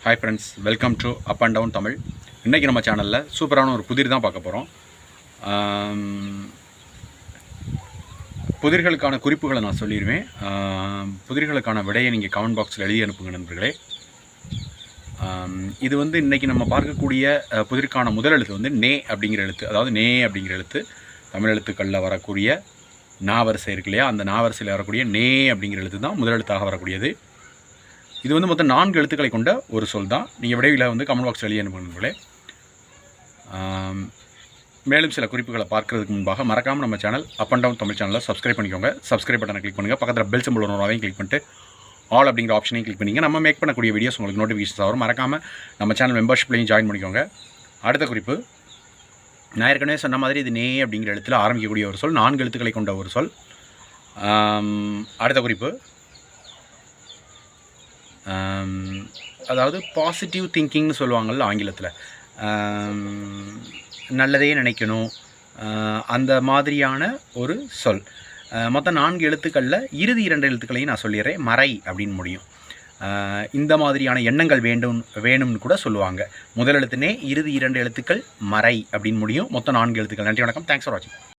Hi friends, welcome to up and down Tamil. இன்றைக்கி நம்ம சேனலில் சூப்பரான ஒரு புதிர் தான் பார்க்க போகிறோம். புதிர்களுக்கான குறிப்புகளை நான் சொல்லிடுவேன். புதிர்களுக்கான விடையை நீங்கள் கமெண்ட் பாக்ஸில் எழுதி அனுப்புங்க நண்பர்களே. இது வந்து இன்றைக்கி நம்ம பார்க்கக்கூடிய புதிருக்கான முதல் எழுத்து வந்து நே அப்படிங்கிற எழுத்து. அதாவது நே அப்படிங்கிற எழுத்து தமிழ் எழுத்துக்களில் வரக்கூடிய நாவரிசை இருக்கு இல்லையா, அந்த நாவரிசையில் வரக்கூடிய நே அப்படிங்கிற எழுத்து தான் முதல் எழுத்தாக வரக்கூடியது. இது வந்து மொத்தம் 4 எழுத்துக்களை கொண்ட ஒரு சொல் தான். நீங்கள் விடையில் வந்து கமெண்ட் பாக்ஸ் எழுதி அனுப்புங்களே. மேலும் சில குறிப்புகளை பார்க்கறதுக்கு முன்பாக மறக்காமல் நம்ம channel up and down Tamil சேனலில் சப்ஸ்கிரைப் பண்ணிக்கோங்க. சப்ஸ்கிரைப் பட்டனை கிளிக் பண்ணுங்கள். பக்கத்தில் பெல் சிம்பிள் வரும், அதையும் கிளிக் பண்ணிட்டு ஆல் அப்படிங்கிற ஆப்ஷனையும் கிளிக் பண்ணிங்க. நம்ம மேக் பண்ணக்கூடிய வீடியோஸ் உங்களுக்கு நோட்டிஃபிகேஷன்ஸ் வரும். மறக்காமல் நம்ம சேனல் மெம்பர்ஷிப்லையும் ஜாயின் பண்ணிக்கோங்க. அடுத்த குறிப்பு, நான் ஏற்கனவே சொன்ன மாதிரி இது நே அப்படிங்கிற எழுத்தில் ஆரம்பிக்கக்கூடிய ஒரு சொல், 4 எழுத்துக்களை கொண்ட ஒரு சொல். அடுத்த குறிப்பு, அதாவது பாசிட்டிவ் திங்கிங்னு சொல்லுவாங்கள்ல ஆங்கிலத்தில், நல்லதே நினைக்கணும், அந்த மாதிரியான ஒரு சொல். மொத்தம் 4 எழுத்துக்களில் இறுதி 2 எழுத்துக்களையும் நான் சொல்லிடுறேன். மறை அப்படின்னு முடியும். இந்த மாதிரியான எண்ணங்கள் வேணும்னு கூட சொல்லுவாங்க. முதல் எழுத்துனே, இறுதி 2 எழுத்துக்கள் மறை அப்படின்னு முடியும். மொத்தம் 4 எழுத்துக்கள். நன்றி, வணக்கம். தேங்க்ஸ் ஃபார் வாட்சிங்.